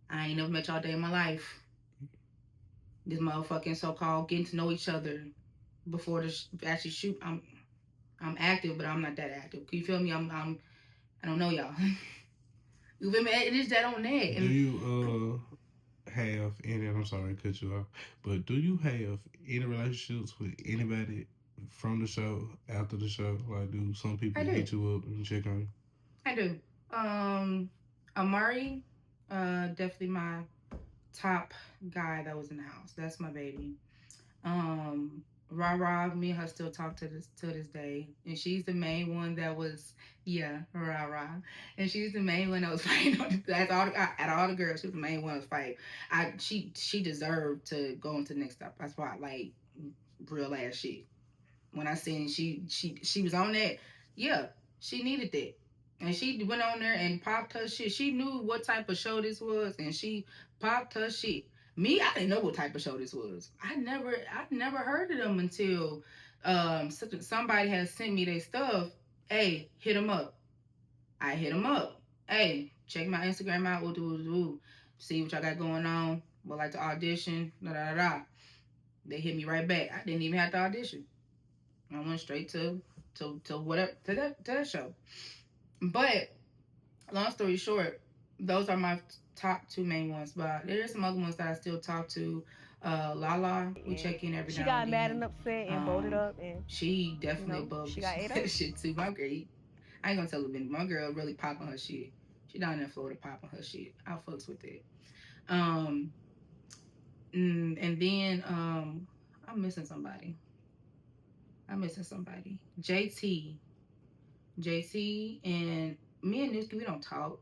Speaker 1: I ain't never met y'all day in my life. This motherfucking so-called getting to know each other before the actually shoot. I'm active, but I'm not that active. You feel me? I don't know y'all. You feel me? It is that on that.
Speaker 3: Do
Speaker 1: And
Speaker 3: you have any? I'm sorry to cut you off, but do you have any relationships with anybody from the show after the show? Like, do some people
Speaker 1: I do.
Speaker 3: hit you up and check on you?
Speaker 1: I do. Amari, definitely my top guy that was in the house. That's my baby. Ra, me and her still talk to this day, and she's the main one that was Ra, and she's the main one that was fighting. Out of all the girls, she was the main one that was fighting. She deserved to go into the next step. That's why I like real ass shit. When I seen she was on that, yeah, she needed that. And she went on there and popped her shit. She knew what type of show this was, and she popped her shit. Me, I didn't know what type of show this was. I never heard of them until somebody had sent me their stuff. Hey, hit them up. I hit them up. Hey, check my Instagram out. See what y'all got going on. Would like to audition. Da da da. They hit me right back. I didn't even have to audition. I went straight to whatever to that show. But long story short, those are my top two main ones. But there's some other ones that I still talk to. Lala, we
Speaker 5: And
Speaker 1: check in every
Speaker 5: she
Speaker 1: now
Speaker 5: got
Speaker 1: and
Speaker 5: mad
Speaker 1: then.
Speaker 5: and upset and bolted up, and
Speaker 1: She definitely above
Speaker 5: she got ate up.
Speaker 1: that shit too. My girl, I ain't gonna tell her, my girl really popping her shit. She down in Florida popping her shit. I fucks with it. Um, and then I'm missing somebody. JT and me and Newski, we don't talk.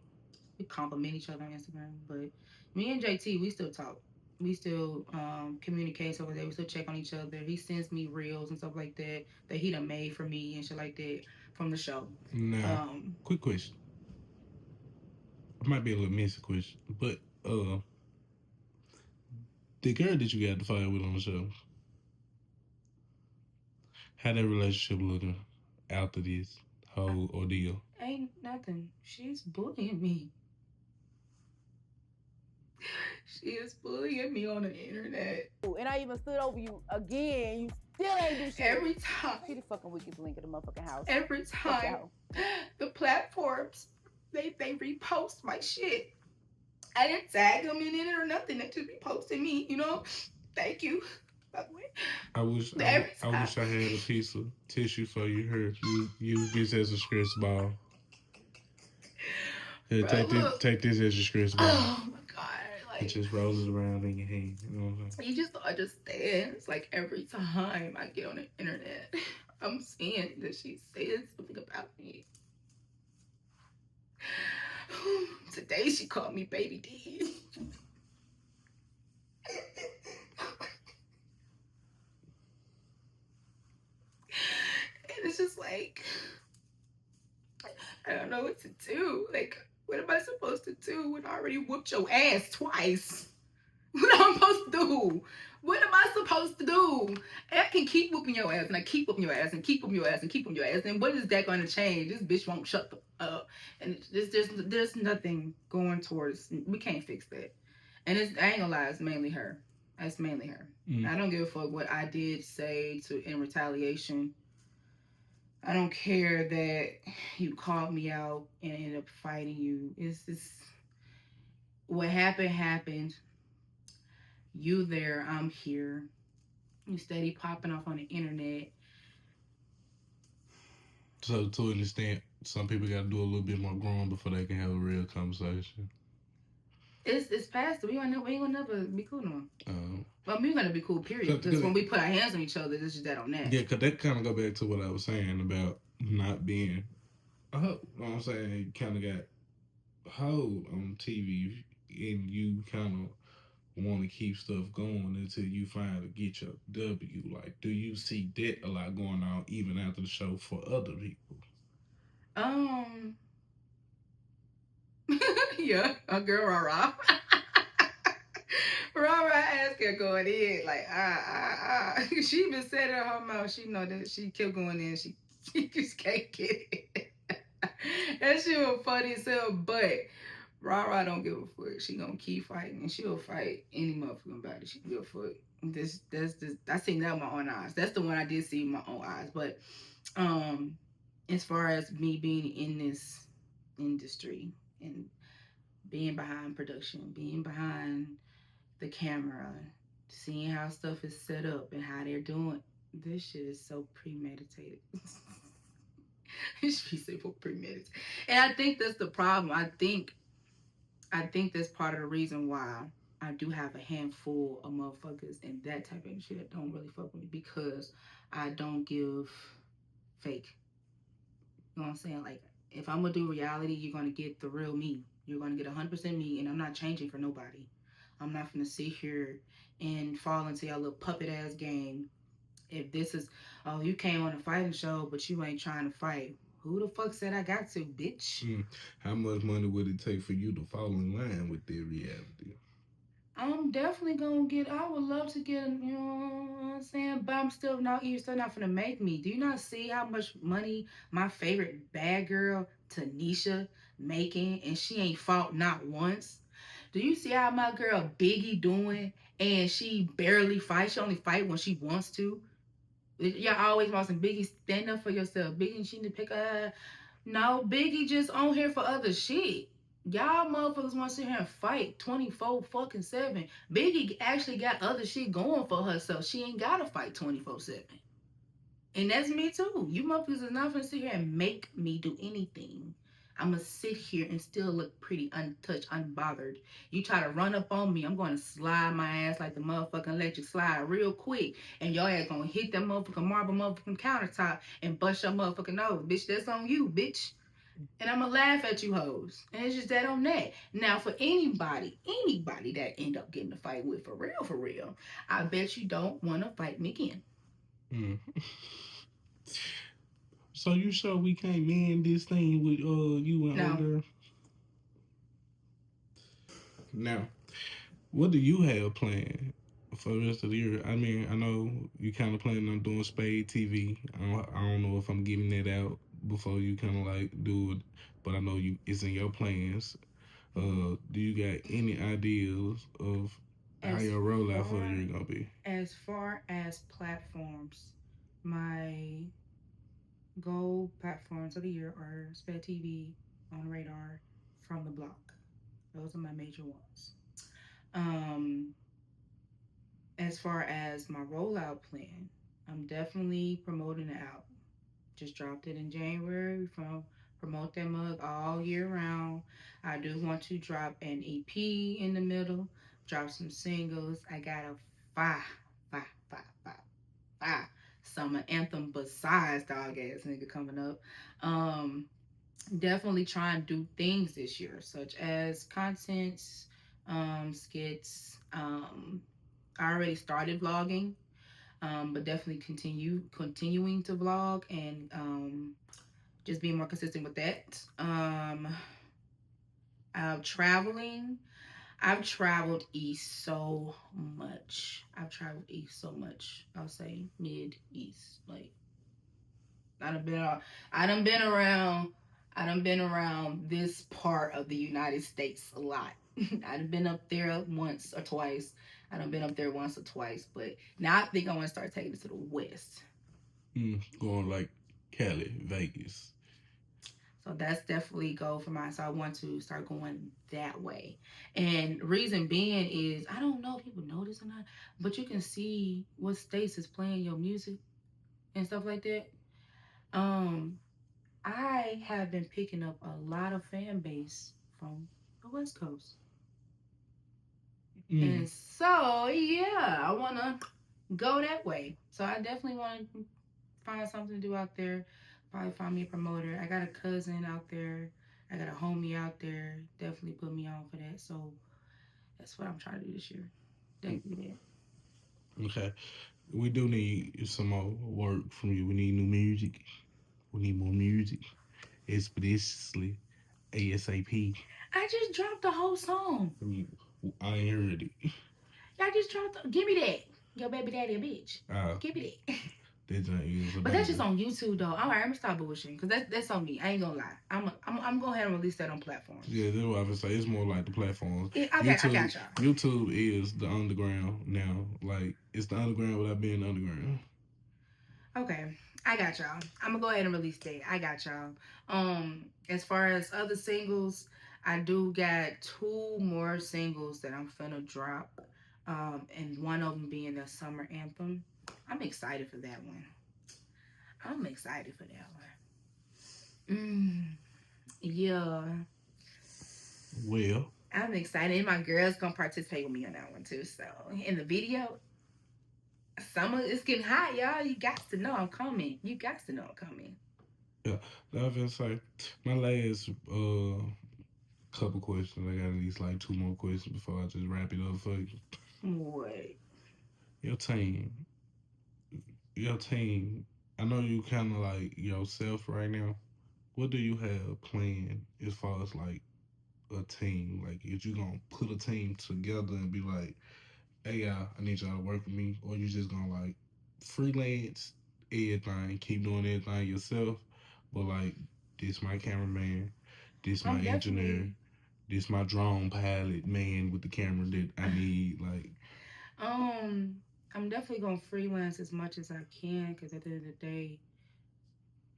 Speaker 1: We compliment each other on Instagram, but me and JT, we still talk. We still communicate stuff like that. We still check on each other. He sends me reels and stuff like that he done made for me and shit like that from the show.
Speaker 3: Now,
Speaker 1: Um,
Speaker 3: quick question. It might be a little messy question, but The girl that you got to fight with on the show, how that relationship looking after this whole ordeal?
Speaker 1: Ain't nothing. She's bullying me. She is bullying me on the internet.
Speaker 5: And I even stood over you again. You still ain't do shit.
Speaker 1: Every time.
Speaker 5: She the fucking weakest link in the motherfucking house.
Speaker 1: Every time the platforms, they repost my shit. I didn't tag them in it or nothing. They just reposted me, you know? Thank you.
Speaker 3: I wish I had a piece of tissue for you. Here, use this as a stress ball. Here, take this as a stress ball.
Speaker 1: Oh my god! Like,
Speaker 3: it just rolls around in your hand. You know what I'm saying?
Speaker 1: You just don't understand. It's like every time I get on the internet, I'm seeing that she's saying something about me. Today she called me Baby D. And it's just like, I don't know what to do. Like, what am I supposed to do when I already whooped your ass twice? What am I supposed to do? What am I supposed to do? And I can keep whooping your ass, and I keep whooping your ass, and keep whooping your ass, and keep whooping your ass. And what is that going to change? This bitch won't shut the up. And there's nothing going towards. We can't fix that. And I ain't gonna lie, it's mainly her. It's mainly her. I don't give a fuck what I did say in retaliation. I don't care that you called me out and ended up fighting you. It's just what happened. You there, I'm here. You steady popping off on the internet.
Speaker 3: So to an extent, some people got to do a little bit more growing before they can have a real conversation.
Speaker 1: It's past it. We ain't gonna never be cool no more. Well, we're gonna be cool, period. Because when we put our hands on each other, it's just that on that.
Speaker 3: Yeah, because that kind of go back to what I was saying about not being. You know what I'm saying? You kind of got hold on TV, and you kind of want to keep stuff going until you finally get your W. Like, do you see that a lot going on even after the show for other people?
Speaker 1: Yeah, a girl Rara. Rara asked her going in, like, She even said in her mouth, she know that she kept going in, she just can't get it. That shit was funny as hell, but Rara don't give a fuck. She gonna keep fighting, and she'll fight any motherfucking body. She don't give a fuck. I seen that with my own eyes. That's the one I did see with my own eyes. But as far as me being in this industry and being behind production, being behind the camera, seeing how stuff is set up and how they're doing, this shit is so premeditated. It should be so premeditated. And I think that's the problem. I think that's part of the reason why I do have a handful of motherfuckers and that type of shit that don't really fuck with me, because I don't give fake. You know what I'm saying? Like, if I'm gonna do reality, you're gonna get the real me. You're gonna get 100% me, and I'm not changing for nobody. I'm not gonna sit here and fall into your little puppet ass game. If this is, oh, you came on a fighting show, but you ain't trying to fight. Who the fuck said I got to, bitch?
Speaker 3: How much money would it take for you to fall in line with their reality?
Speaker 1: I'm definitely gonna get. I would love to get. You know what I'm saying? But you're still not gonna make me. Do you not see how much money my favorite bad girl Tanisha making, and she ain't fought not once? Do you see how my girl Biggie doing, and she barely fights? She only fight when she wants to. Y'all always want some Biggie, stand up for yourself. Biggie, she need to pick her. No, Biggie just on here for other shit. Y'all motherfuckers want to sit here and fight 24-7. Biggie actually got other shit going for herself. She ain't got to fight 24-7. And that's me too. You motherfuckers is not going to sit here and make me do anything. I'm going to sit here and still look pretty, untouched, unbothered. You try to run up on me, I'm going to slide my ass like the motherfucking electric slide real quick. And your ass going to hit that motherfucking marble motherfucking countertop and bust your motherfucking nose. Bitch, that's on you, bitch. And I'm going to laugh at you hoes. And it's just that on that. Now, for anybody that end up getting a fight with, for real, I bet you don't want to fight me again.
Speaker 3: So you sure we can't mend this thing with you and old girl? Now, what do you have planned for the rest of the year. I mean, I know you kind of planning on doing Spade TV. I don't know if I'm getting that out before you kind of like do it, but I know you it's in your plans. Do you got any ideas of how
Speaker 1: As
Speaker 3: your rollout for the
Speaker 1: far
Speaker 3: year gonna be?
Speaker 1: as far as platforms, my goal platforms of the year are Sped TV, On Radar, From the Block. Those are my major ones. Um, as far as my rollout plan, I'm definitely promoting it out. Just dropped it in January from promote that mug all year round. I do want to drop an EP in the middle, drop some singles. I got a five, five, five, five, five summer anthem besides Dog Ass Nigga coming up. Um, Definitely try and do things this year, such as contents, skits. I already started vlogging, but definitely continuing to vlog and just being more consistent with that. Traveling. I've traveled east so much. I've traveled east so much. I'll say mid east. Like I done been I done been around I done been around this part of the United States a lot. I done been up there once or twice. I done been up there once or twice, but now I think I want to start taking it to the west.
Speaker 3: Going like Cali, Vegas.
Speaker 1: So that's definitely a goal for mine. So I want to start going that way. And reason being is I don't know if people know this or not, but you can see what states is playing your music and stuff like that. Um, I have been picking up a lot of fan base from the West Coast. And so yeah, I wanna go that way. So I definitely wanna find something to do out there. Probably find me a promoter. I got a cousin out there. I got a homie out there. Definitely put me on for that. So that's what I'm trying to do this year. Definitely that.
Speaker 3: Okay. We do need some more work from you. We need new music. We need more music. Expeditiously. ASAP.
Speaker 1: I just dropped the whole song.
Speaker 3: I ain't heard it.
Speaker 1: I just dropped. Give me that. Your baby daddy a bitch.
Speaker 3: Uh,
Speaker 1: Give me that.
Speaker 3: that joint is a
Speaker 1: But that's just
Speaker 3: banger.
Speaker 1: on YouTube though. All right, I'm gonna stop bullshitting because that's on me. I ain't gonna lie. I'm going ahead and release that on platforms.
Speaker 3: Yeah, that's what I would say. It's more like the platforms.
Speaker 1: Okay, I
Speaker 3: YouTube,
Speaker 1: got y'all.
Speaker 3: YouTube is the underground now. Like it's the underground without being underground.
Speaker 1: Okay, I got y'all. I'm gonna go ahead and release that. I got y'all. As far as other singles, I do got two more singles that I'm finna drop. And one of them being the summer anthem. I'm excited for that one. I'm excited for that one. Yeah.
Speaker 3: Well,
Speaker 1: I'm excited. And my girl's gonna participate with me on that one too. So in the video, summer it's getting hot, y'all. You got to know I'm coming. You got to know I'm coming.
Speaker 3: yeah, I was say my last couple questions. I got at least like two more questions before I just wrap it up for you.
Speaker 1: What?
Speaker 3: Your team, your team. I know you kind of like yourself right now. What do you have planned as far as like a team? Like, if you gonna put a team together and be like, "Hey, y'all, I need y'all to work with me," or you just gonna like freelance everything, keep doing everything yourself, but like, this my cameraman, this my
Speaker 1: I'm
Speaker 3: engineer,
Speaker 1: definitely
Speaker 3: this my drone pilot man with the camera that I need. Like,
Speaker 1: um I'm definitely gonna freelance as much as I can because at the end of the day,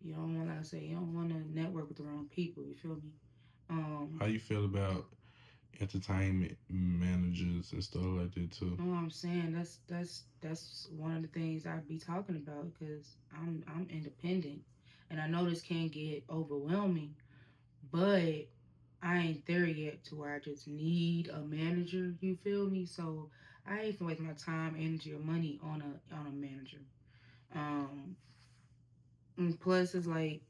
Speaker 1: you don't want to say you don't want to network with the wrong people. You feel me?
Speaker 3: how you feel about entertainment managers and stuff like that too?
Speaker 1: Know what I'm saying? That's one of the things I'd be talking about because I'm independent, and I know this can get overwhelming, but I ain't there yet to where I just need a manager. You feel me? So I ain't gonna waste my time, energy, or money on a manager. Um, and plus it's like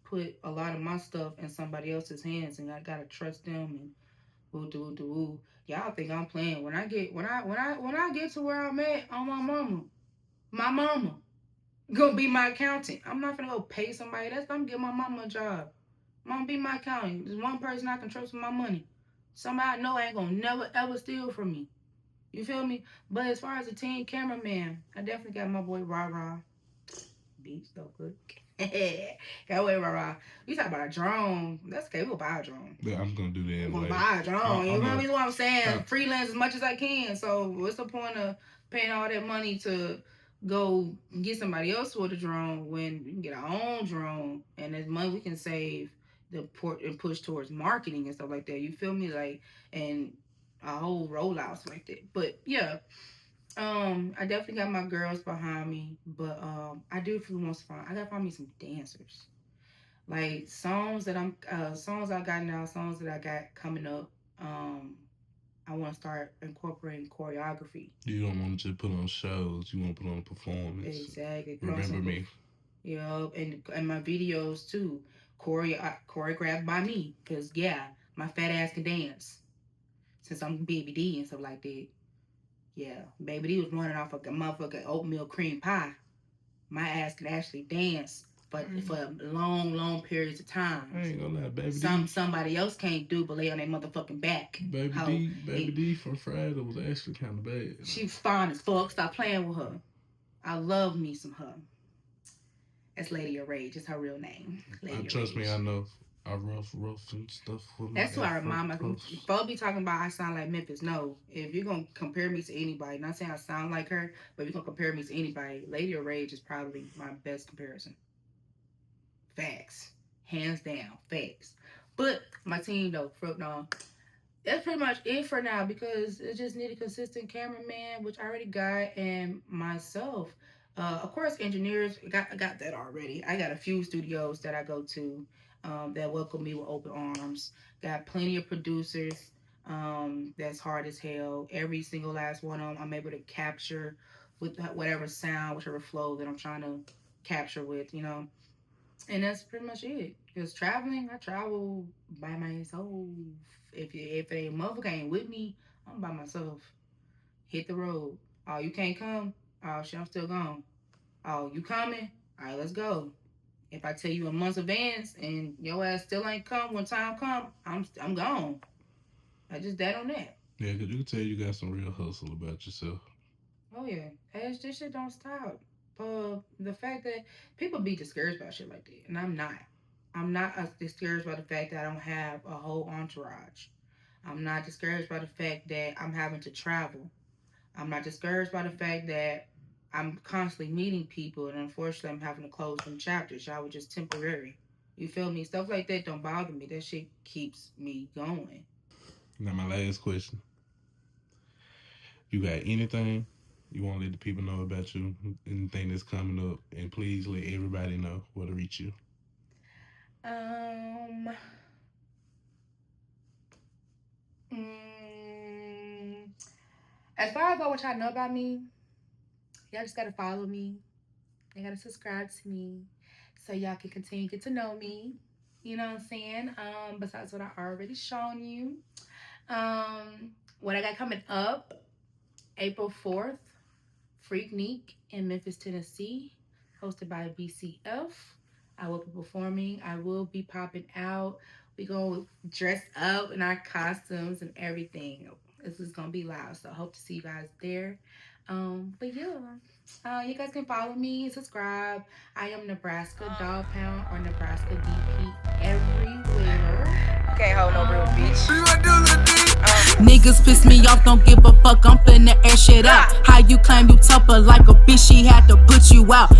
Speaker 1: put a lot of my stuff in somebody else's hands, and I gotta trust them and woo. Y'all think I'm playing. When I get to where I'm at on my mama gonna be my accountant. I'm not gonna go pay somebody. I'm gonna give my mama a job. Mama be my accountant. There's one person I can trust with my money. Somebody I know ain't gonna never ever steal from me. You feel me? But as far as a team cameraman, I definitely got my boy Rah. Beach so good. Got away Rah. You talk about a drone. That's okay. We'll buy a drone.
Speaker 3: Yeah, I'm gonna do that
Speaker 1: We'll
Speaker 3: anyway.
Speaker 1: buy a drone. You feel me? What I'm saying? Freelance as much as I can. So what's the point of paying all that money to go get somebody else with a drone when we can get our own drone, and there's money we can save the port and push towards marketing and stuff like that. You feel me? Like, and a whole rollouts like that. But yeah. I definitely got my girls behind me, but I do feel most fun. I gotta find me some dancers, like songs that songs I got now, songs that I got coming up. I want to start incorporating choreography.
Speaker 3: You don't want to just put on shows. You want to put on a performance.
Speaker 1: Exactly.
Speaker 3: Remember me.
Speaker 1: Yeah, and my videos too, choreographed by me, cause yeah, my fat ass can dance. Since I'm Baby D and stuff like that. Yeah, Baby D was running off like a motherfucking oatmeal cream pie. My ass can actually dance for long periods of time.
Speaker 3: I ain't gonna lie, Baby D.
Speaker 1: Somebody else can't do but lay on their motherfucking back.
Speaker 3: Baby D from Friday was actually kind of bad.
Speaker 1: She's fine as fuck. Stop playing with her. I love me some her. That's Lady of Rage. It's her real name.
Speaker 3: Trust me, I know. I rough and stuff.
Speaker 1: That's why I remind myself. Folks be talking about I sound like Memphis. No, if you're gonna compare me to anybody, not saying I sound like her, but if you're gonna compare me to anybody, Lady of Rage is probably my best comparison. Facts, hands down, facts. But my team though, no, that's pretty much it for now because it just need a consistent cameraman, which I already got, and myself. Of course, engineers got that already. I got a few studios that I go to. That welcome me with open arms. Got plenty of producers that's hard as hell. Every single last one of them I'm able to capture with whatever sound, whichever flow that I'm trying to capture with, you know. And that's pretty much it. Because traveling, I travel by myself. If it ain't motherfucker ain't with me, I'm by myself. Hit the road. Oh, you can't come? Oh, shit, I'm still gone. Oh, you coming? All right, let's go. If I tell you a month's advance and your ass still ain't come when time come, I'm gone. I just that on that.
Speaker 3: Yeah, because you can tell you got some real hustle about yourself.
Speaker 1: Oh, yeah. This shit don't stop. The fact that people be discouraged about shit like that, and I'm not. I'm not discouraged by the fact that I don't have a whole entourage. I'm not discouraged by the fact that I'm having to travel. I'm not discouraged by the fact that I'm constantly meeting people, and unfortunately, I'm having to close some chapters. Y'all were just temporary. You feel me? Stuff like that don't bother me. That shit keeps me going.
Speaker 3: Now, my last question. You got anything you want to let the people know about you? Anything that's coming up? And please let everybody know where to reach you.
Speaker 1: As far as what y'all know about me, y'all just gotta follow me. You gotta subscribe to me so y'all can continue to get to know me. You know what I'm saying? Besides what I already shown you. What I got coming up, April 4th, Freaknik in Memphis, Tennessee, hosted by BCF. I will be performing. I will be popping out. We gonna dress up in our costumes and everything. This is gonna be loud, so I hope to see you guys there. But yeah, you guys can follow me and subscribe. I am Nebraska Dog Pound or Nebraska DP everywhere.
Speaker 5: Can't hold no real bitch.
Speaker 2: Niggas piss me off, don't give a fuck, I'm finna air shit out. How you claim you tougher like a bitch, she had to put you out.